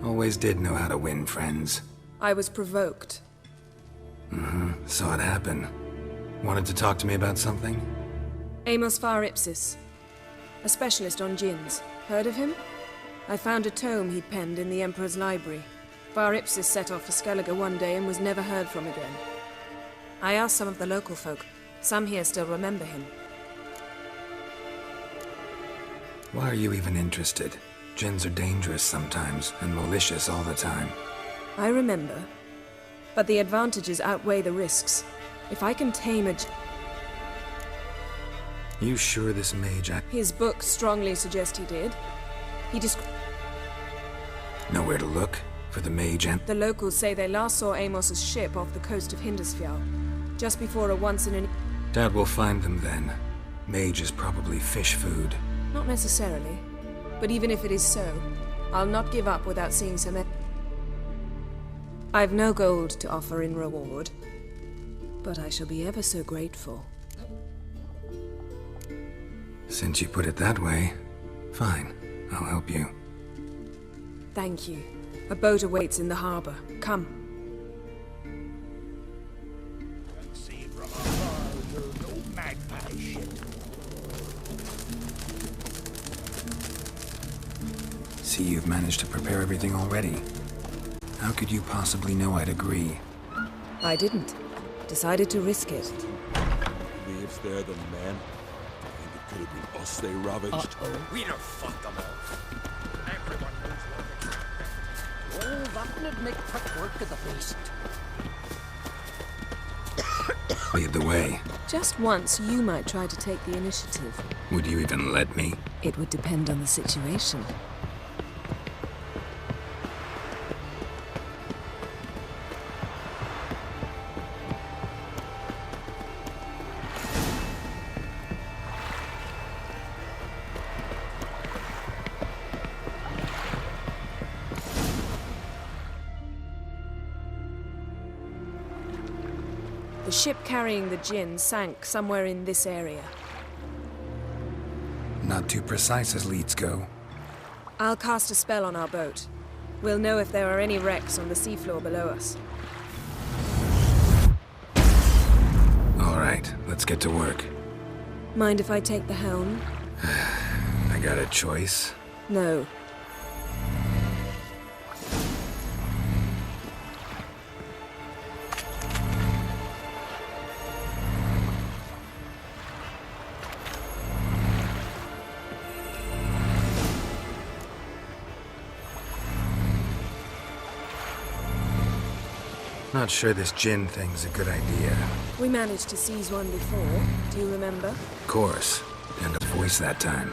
Always did know how to win friends. I was provoked. Saw it happen. Wanted to talk to me about something? Amos Var Ipsis, a specialist on djinns. Heard of him? I found a tome he'd penned in the Emperor's library. Var Ipsis set off for Skellige one day and was never heard from again. I asked some of the local folk. Some here still remember him. Why are you even interested? Djinns are dangerous sometimes, and malicious all the time. I remember. But the advantages outweigh the risks. If I can tame a You sure this mage His books strongly suggest he did. He Nowhere to look? For the mage and... The locals say they last saw Amos's ship off the coast of Hindisfjall, just before a once-in-a... Doubt we'll find them then. Mage is probably fish food. Not necessarily. But even if it is so, I'll not give up without seeing some... I've no gold to offer in reward, but I shall be ever so grateful. Since you put it that way, fine. I'll help you. Thank you. A boat awaits in the harbor. Come. See from afar, you're no magpie shit. See, you've managed to prepare everything already. How could you possibly know I'd agree? I didn't. Decided to risk it. If they're the men, I think it could have been us they ravaged. We'd have fucked them all. Everyone knows what it's. Oh, that would make quick work of the beast. Lead the way. Just once, you might try to take the initiative. Would you even let me? It would depend on the situation. The ship carrying the djinn sank somewhere in this area. Not too precise as leads go. I'll cast a spell on our boat. We'll know if there are any wrecks on the seafloor below us. All right, let's get to work. Mind if I take the helm? I got a choice. No. Not sure this djinn thing's a good idea. We managed to seize one before. Do you remember? Of course. And a voice that time.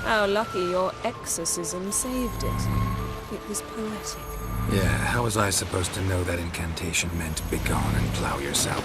How lucky your exorcism saved it. It was poetic. Yeah, how was I supposed to know that incantation meant begone and plow yourself?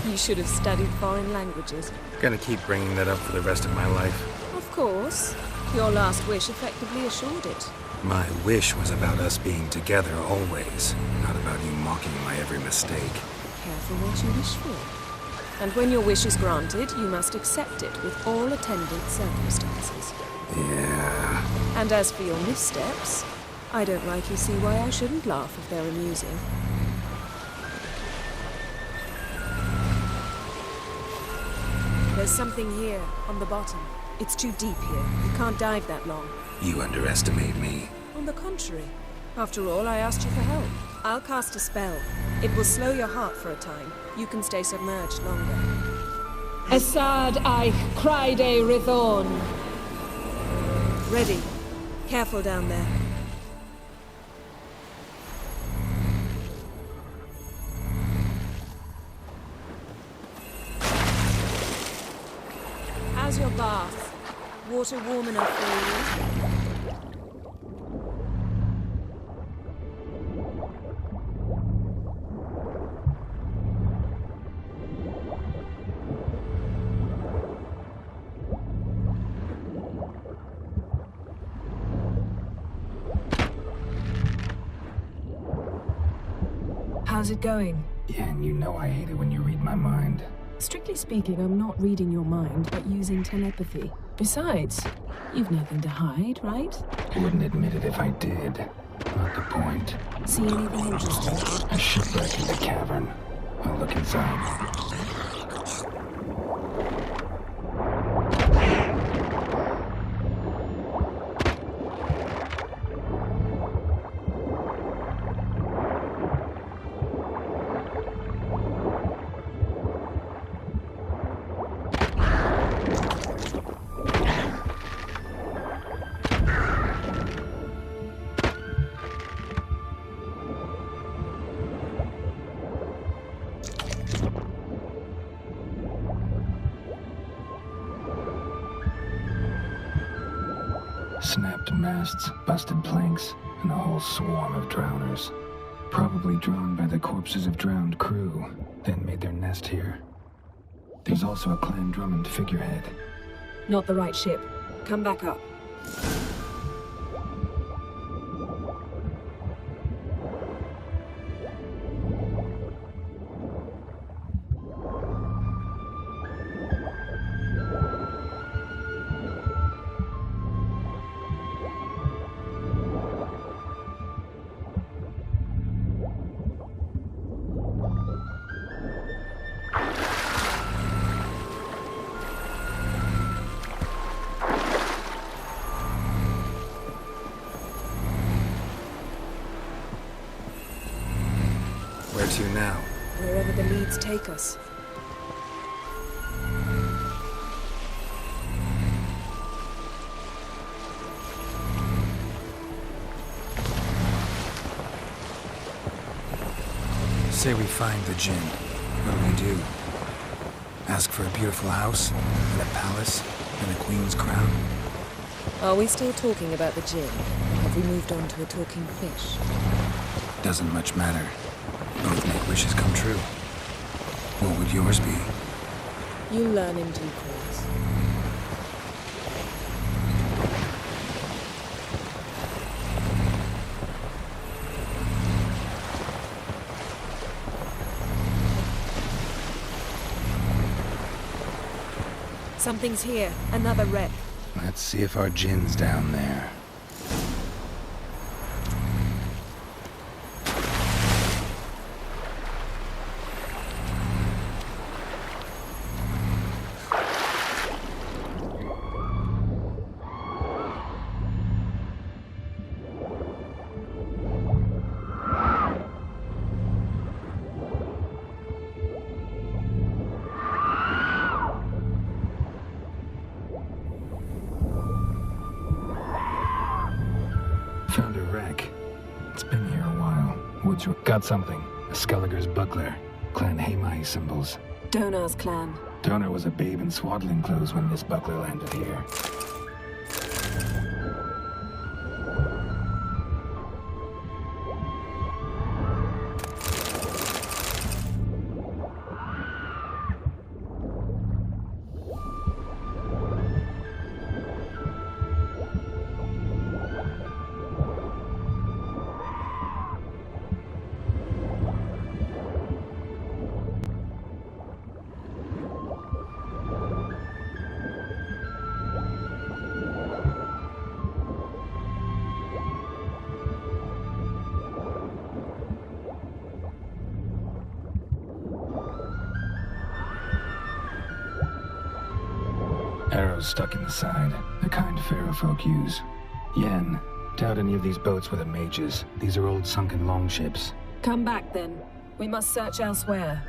You should have studied foreign languages. Gonna keep bringing that up for the rest of my life. Of course. Your last wish effectively assured it. My wish was about us being together always, not about you mocking my every mistake. Careful what you wish for. And when your wish is granted, you must accept it with all attendant circumstances. Yeah. And as for your missteps, I don't rightly see why I shouldn't laugh if they're amusing. There's something here, on the bottom. It's too deep here. You can't dive that long. You underestimate me. On the contrary. After all, I asked you for help. I'll cast a spell. It will slow your heart for a time. You can stay submerged longer. Assad I cried a Rithorn. Ready. Careful down there. How's your bath? Water warm enough for you? How's it going? Yeah, and you know I hate it when you read my mind. Strictly speaking, I'm not reading your mind, but using telepathy. Besides, you've nothing to hide, right? Wouldn't admit it if I did. Not the point. See anything interesting? A shipwreck in the cavern. I'll look inside. Snapped masts, busted planks, and a whole swarm of drowners. Probably drawn by the corpses of drowned crew, then made their nest here. There's also a Clan Drummond figurehead. Not the right ship. Come back up. Where to now? Wherever the leads take us. Say we find the Jinn. What do we do? Ask for a beautiful house, and a palace, and a queen's crown? Are we still talking about the Jinn? Or have we moved on to a talking fish? Doesn't much matter. Both make wishes come true. What would yours be? You'll learn in due course. Something's here. Another wreck. Let's see if our Jinn's down there. Found a wreck. It's been here a while. Woods got something. A Skelliger's buckler. Clan Haimai symbols. Donar's clan. Donar was a babe in swaddling clothes when this buckler landed here. Arrows stuck in the side, the kind Pharaoh folk use. Yen, doubt any of these boats were the mages. These are old sunken longships. Come back then. We must search elsewhere.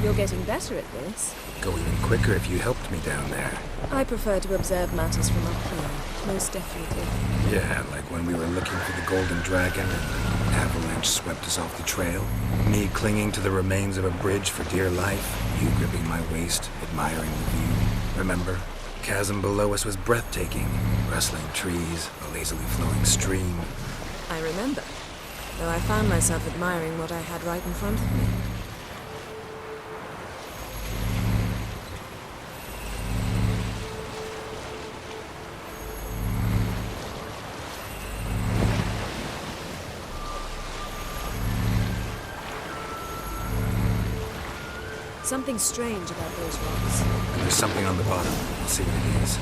You're getting better at this. Go even quicker if you helped me down there. I prefer to observe matters from up here. most definitely. Yeah, like when we were looking for the Golden Dragon and an avalanche swept us off the trail. Me clinging to the remains of a bridge for dear life. You gripping my waist, admiring the view. Remember? Chasm below us was breathtaking. Rustling trees, a lazily flowing stream. I remember, though I found myself admiring what I had right in front of me. Something strange about those rocks. And there's something on the bottom. I'll see what it is.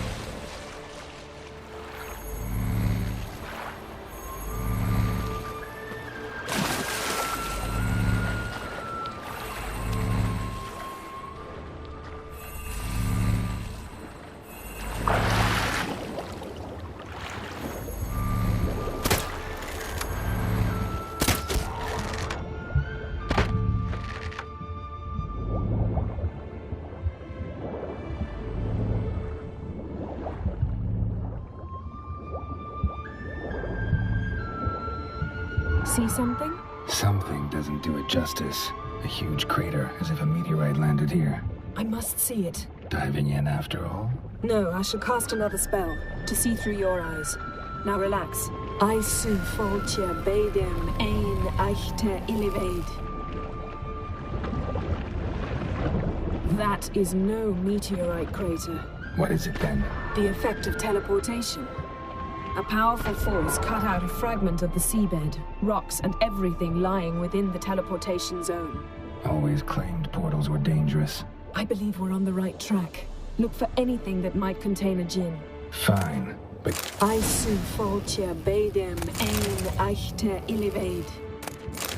See something? Something doesn't do it justice. A huge crater, as if a meteorite landed here. I must see it. Diving in after all? No, I shall cast another spell to see through your eyes. Now relax. I su foltje bedem ein eichte illiveid. That is no meteorite crater. What is it then? The effect of teleportation. A powerful force cut out a fragment of the seabed, rocks and everything lying within the teleportation zone. Always claimed portals were dangerous. I believe we're on the right track. Look for anything that might contain a djinn. Fine, but I su foltje bedem ein eichte illiveid.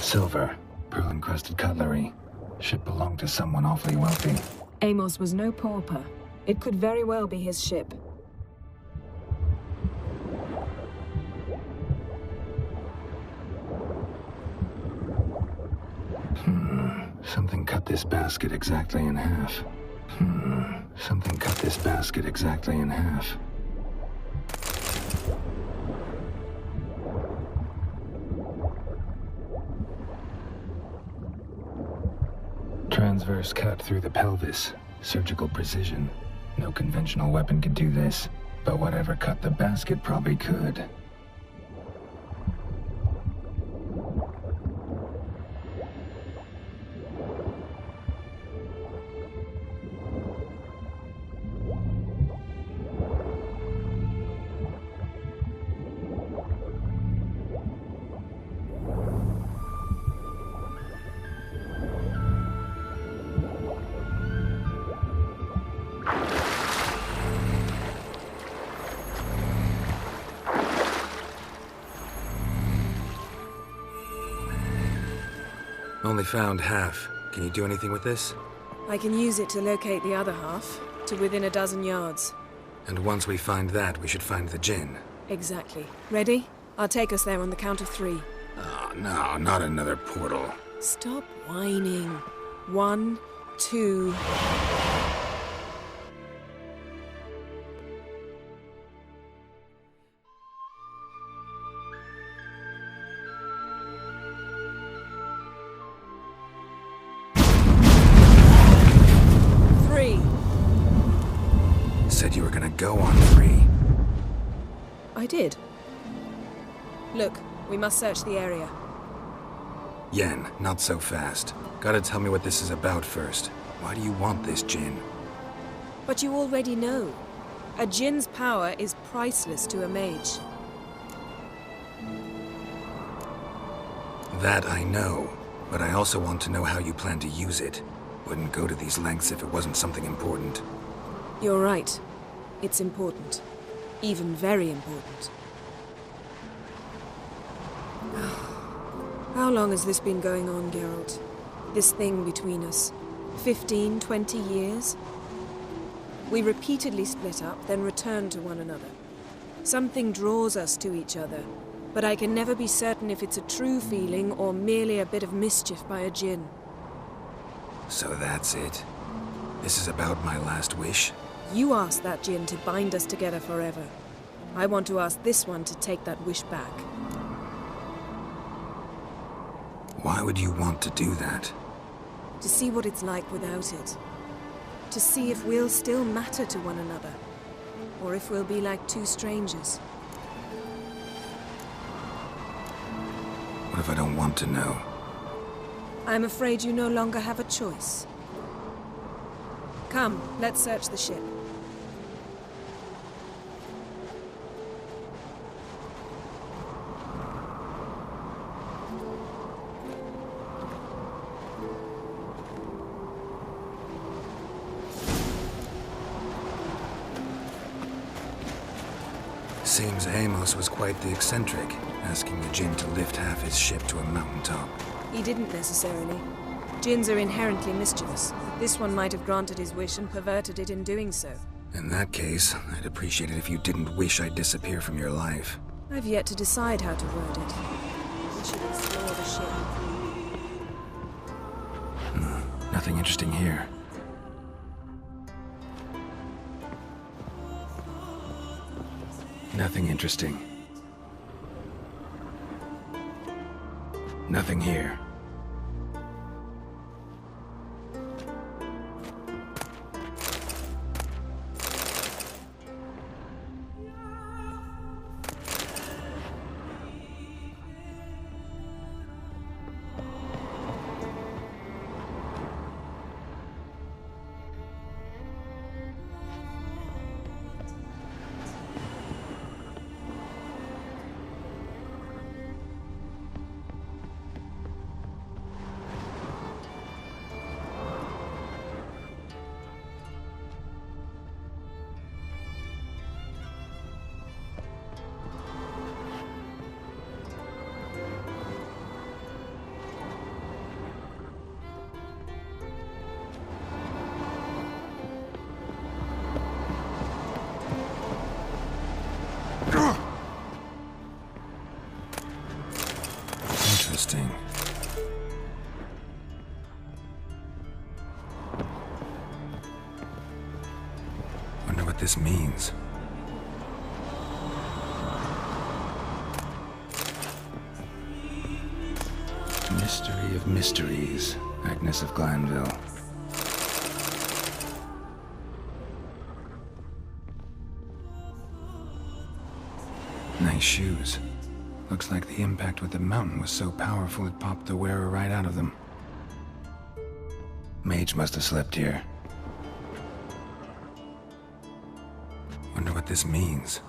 silver, pearl-encrusted cutlery. Ship belonged to someone awfully wealthy. Amos was no pauper. It could very well be his ship. Something cut this basket exactly in half. Something cut this basket exactly in half. Transverse cut through the pelvis. Surgical precision. No conventional weapon could do this, but whatever cut the basket probably could. Only found half. Can you do anything with this? I can use it to locate the other half, to within a dozen yards. And once we find that, we should find the djinn. Exactly. Ready? I'll take us there on the count of 3. Oh, no, not another portal. Stop whining. 1, 2... Said you were gonna go on 3. I did. Look, we must search the area. Yen, not so fast. Gotta tell me what this is about first. Why do you want this djinn? But you already know. A djinn's power is priceless to a mage. That I know, but I also want to know how you plan to use it. Wouldn't go to these lengths if it wasn't something important. You're right. It's important. Even very important. How long has this been going on, Geralt? This thing between us? 15, 20 years? We repeatedly split up, then returned to one another. Something draws us to each other, but I can never be certain if it's a true feeling or merely a bit of mischief by a djinn. So that's it. This is about my last wish? You asked that djinn to bind us together forever. I want to ask this one to take that wish back. Why would you want to do that? To see what it's like without it. To see if we'll still matter to one another. Or if we'll be like two strangers. What if I don't want to know? I'm afraid you no longer have a choice. Come, let's search the ship. Seems Amos was quite the eccentric, asking the Jinn to lift half his ship to a mountaintop. He didn't necessarily. Jinns are inherently mischievous. This one might have granted his wish and perverted it in doing so. In that case, I'd appreciate it if you didn't wish I'd disappear from your life. I've yet to decide how to word it. We should explore the ship. Nothing interesting here. Nothing interesting. Nothing here. Interesting. Wonder what this means. Mystery of mysteries, Agnes of Glanville. Nice shoes. Looks like the impact with the mountain was so powerful it popped the wearer right out of them. Mage must have slept here. Wonder what this means.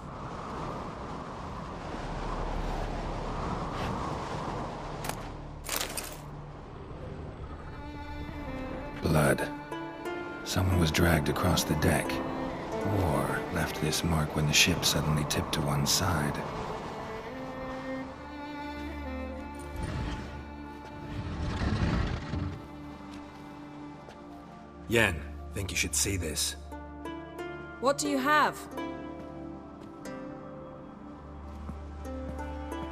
Blood. Someone was dragged across the deck. Or left this mark when the ship suddenly tipped to one side. Yen, think you should see this. What do you have?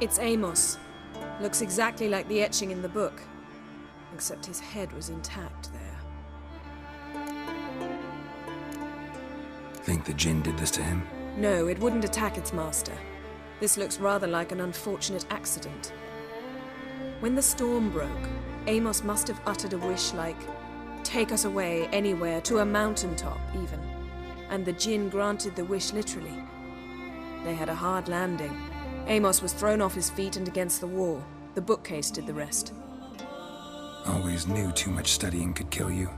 It's Amos. Looks exactly like the etching in the book. Except his head was intact there. Think the Jinn did this to him? No, it wouldn't attack its master. This looks rather like an unfortunate accident. When the storm broke, Amos must have uttered a wish like, "Take us away, anywhere, to a mountaintop, even." And the Jinn granted the wish literally. They had a hard landing. Amos was thrown off his feet and against the wall. The bookcase did the rest. Always knew too much studying could kill you.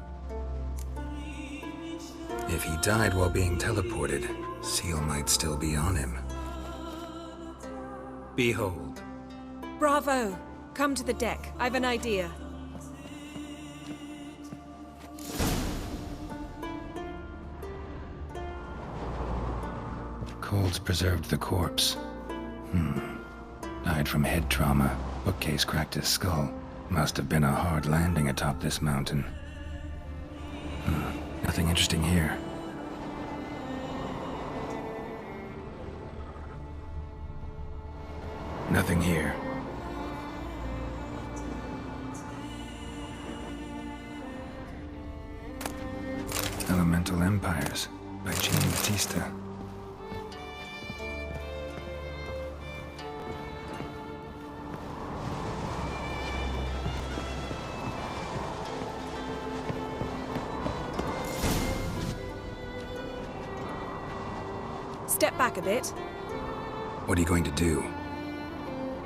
If he died while being teleported, Seal might still be on him. Behold. Bravo! Come to the deck. I've an idea. Cold's preserved the corpse. Died from head trauma. Bookcase cracked his skull. Must have been a hard landing atop this mountain. Nothing interesting here. Nothing here. Elemental Empires by Jean Batista. Step back a bit. What are you going to do?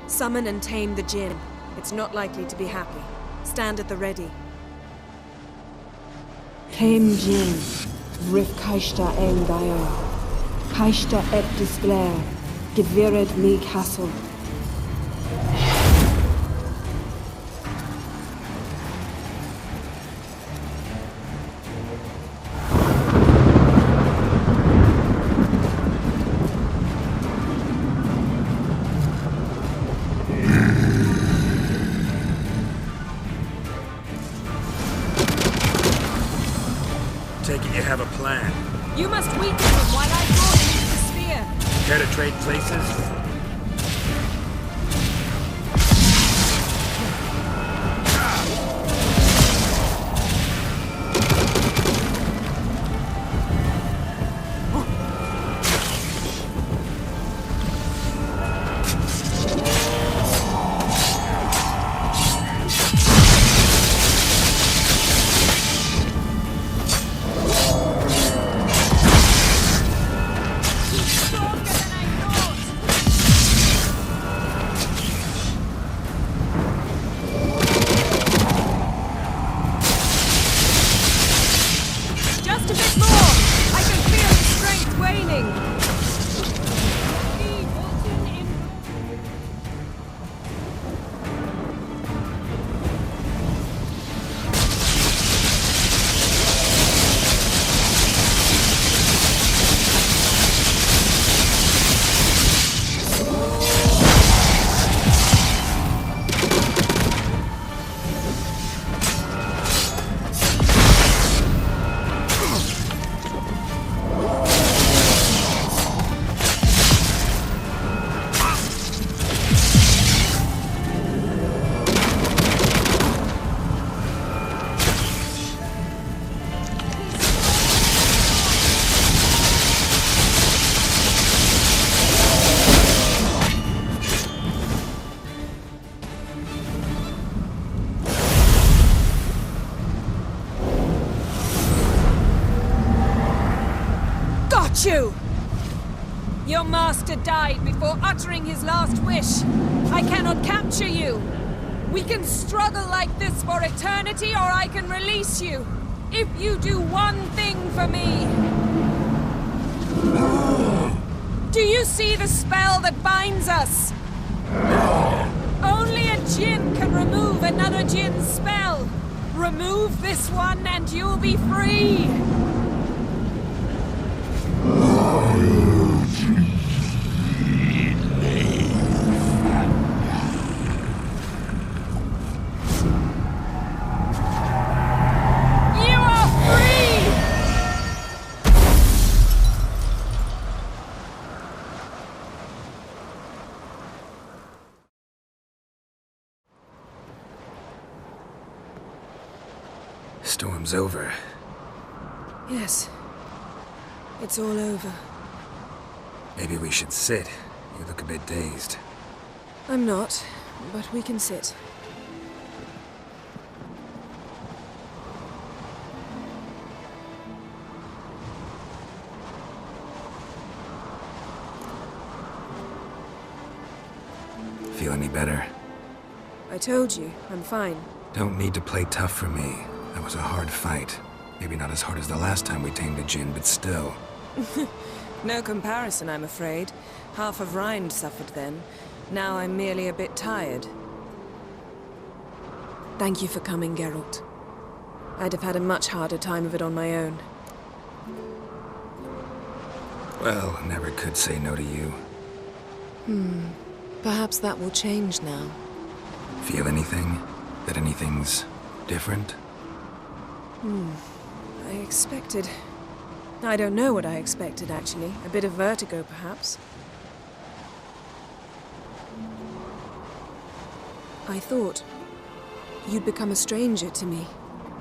Summon and tame the Jinn. It's not likely to be happy. Stand at the ready. Tame Jinn, Rif Kaishta en Gaia, Kaishta et Displair, Gevired me Castle. Taking you have a plan. You must weaken him while I draw him into the sphere. Care to trade places? You! Your master died before uttering his last wish. I cannot capture you. We can struggle like this for eternity, or I can release you. If you do one thing for me. Do you see the spell that binds us? Only a Jinn can remove another Jinn's spell. Remove this one and you'll be free. Storm's over. Yes. It's all over. Maybe we should sit. You look a bit dazed. I'm not, but we can sit. Feel any better? I told you, I'm fine. Don't need to play tough for me. That was a hard fight. Maybe not as hard as the last time we tamed a Jinn, but still. No comparison, I'm afraid. Half of Rind suffered then. Now I'm merely a bit tired. Thank you for coming, Geralt. I'd have had a much harder time of it on my own. Well, never could say no to you. Perhaps that will change now. Feel anything? That anything's different? I expected... I don't know what I expected, actually. A bit of vertigo, perhaps. I thought you'd become a stranger to me.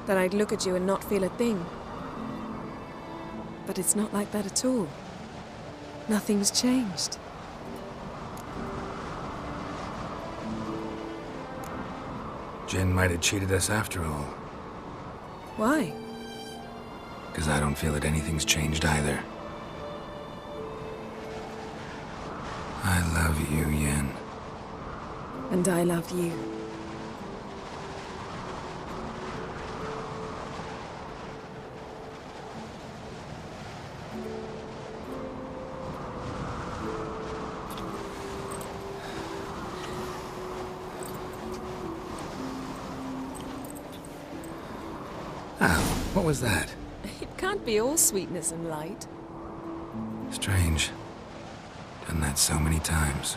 That I'd look at you and not feel a thing. But it's not like that at all. Nothing's changed. Jinn might have cheated us after all. Why? Because I don't feel that anything's changed either. I love you, Yen. And I love you. What was that? It can't be all sweetness and light. Strange. Done that so many times.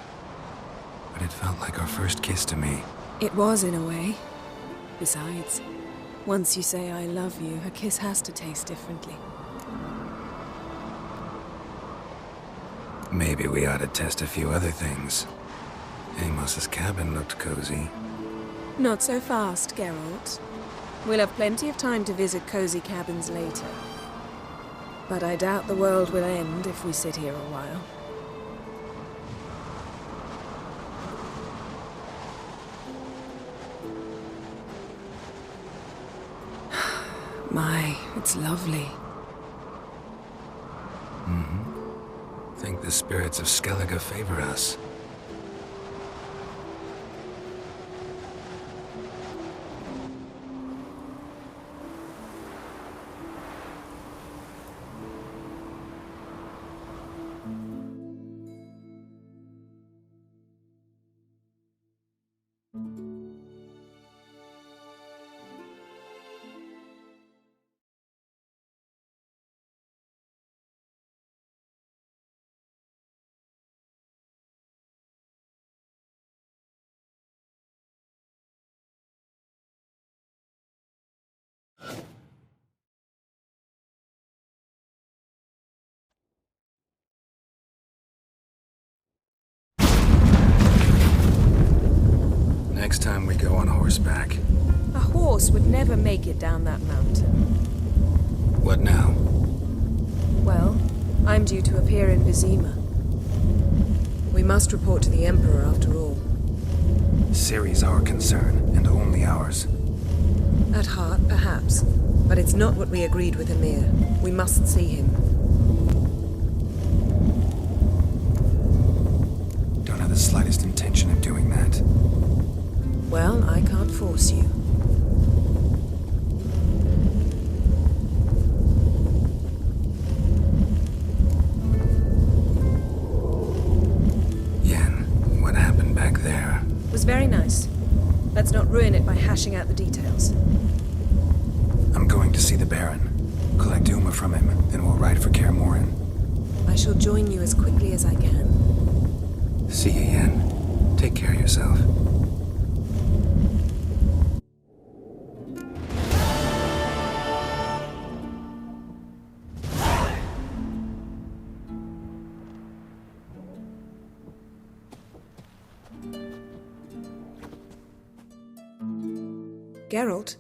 But it felt like our first kiss to me. It was, in a way. Besides, once you say I love you, a kiss has to taste differently. Maybe we ought to test a few other things. Amos's cabin looked cozy. Not so fast, Geralt. We'll have plenty of time to visit cozy cabins later. But I doubt the world will end if we sit here a while. My, it's lovely. Think the spirits of Skellige favor us. Next time we go on horseback. A horse would never make it down that mountain. What now? Well, I'm due to appear in Vizima. We must report to the Emperor after all. Ciri's our concern, and only ours. At heart, perhaps. But it's not what we agreed with Emir. We must see him. Don't have the slightest intention of doing that. Well, I can't force you. Yen, what happened back there? It was very nice. Let's not ruin it by hashing out the details. I'm going to see the Baron. Collect Uma from him, then we'll ride for Kaer Morhen. I shall join you as quickly as I can. See you, Yen. Take care of yourself. Geralt?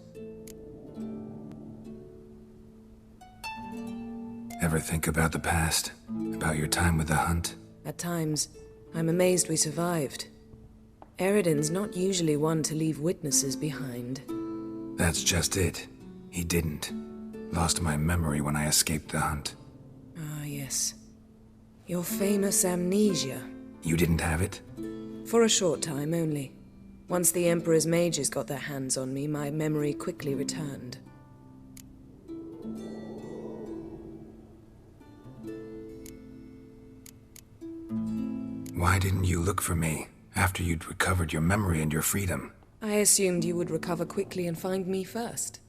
Ever think about the past? About your time with the hunt? At times, I'm amazed we survived. Eridan's not usually one to leave witnesses behind. That's just it. He didn't. Lost my memory when I escaped the hunt. Ah, yes. Your famous amnesia. You didn't have it? For a short time only. Once the Emperor's mages got their hands on me, my memory quickly returned. Why didn't you look for me after you'd recovered your memory and your freedom? I assumed you would recover quickly and find me first.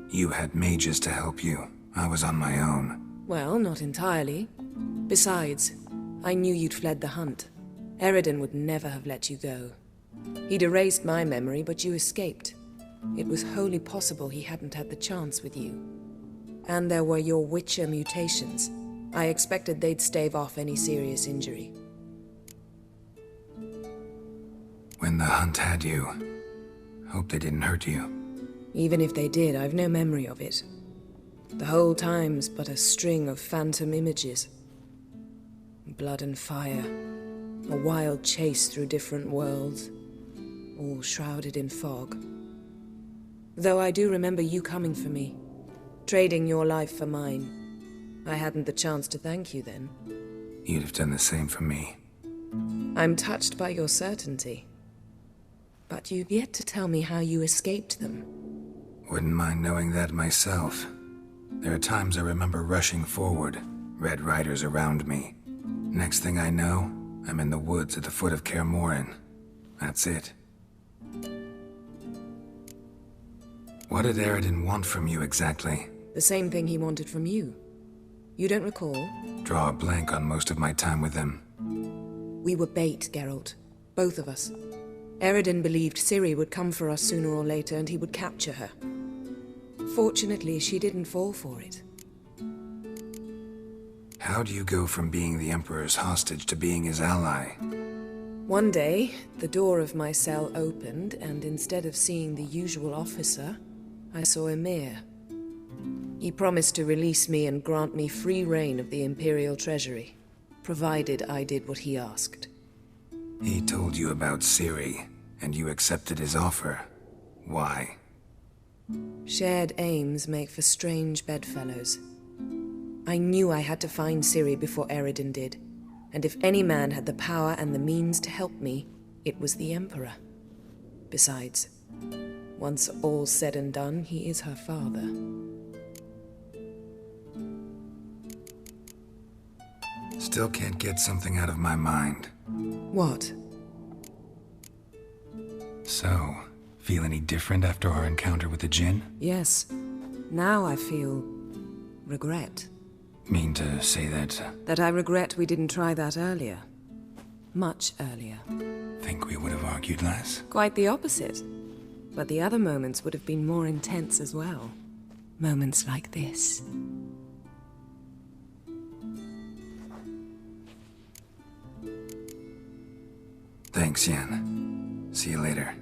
You had mages to help you. I was on my own. Well, not entirely. Besides, I knew you'd fled the hunt. Eridan would never have let you go. He'd erased my memory, but you escaped. It was wholly possible he hadn't had the chance with you. And there were your Witcher mutations. I expected they'd stave off any serious injury. When the hunt had you, hope they didn't hurt you. Even if they did, I've no memory of it. The whole time's but a string of phantom images. Blood and fire. A wild chase through different worlds. All shrouded in fog. Though I do remember you coming for me. Trading your life for mine. I hadn't the chance to thank you then. You'd have done the same for me. I'm touched by your certainty. But you've yet to tell me how you escaped them. Wouldn't mind knowing that myself. There are times I remember rushing forward, Red Riders around me. Next thing I know, I'm in the woods at the foot of Kaer Morhen. That's it. What did Aridin want from you exactly? The same thing he wanted from you. You don't recall? Draw a blank on most of my time with him. We were bait, Geralt. Both of us. Aridin believed Ciri would come for us sooner or later and he would capture her. Fortunately, she didn't fall for it. How do you go from being the Emperor's hostage to being his ally? One day, the door of my cell opened, and instead of seeing the usual officer, I saw Emir. He promised to release me and grant me free reign of the Imperial Treasury, provided I did what he asked. He told you about Ciri, and you accepted his offer. Why? Shared aims make for strange bedfellows. I knew I had to find Ciri before Aridin did, and if any man had the power and the means to help me, it was the Emperor. Besides, once all's said and done, he is her father. Still can't get something out of my mind. What? So, feel any different after our encounter with the Djinn? Yes. Now I feel regret. Mean to say that? That I regret we didn't try that earlier. Much earlier. Think we would have argued less? Quite the opposite. But the other moments would have been more intense as well. Moments like this. Thanks, Yen. See you later.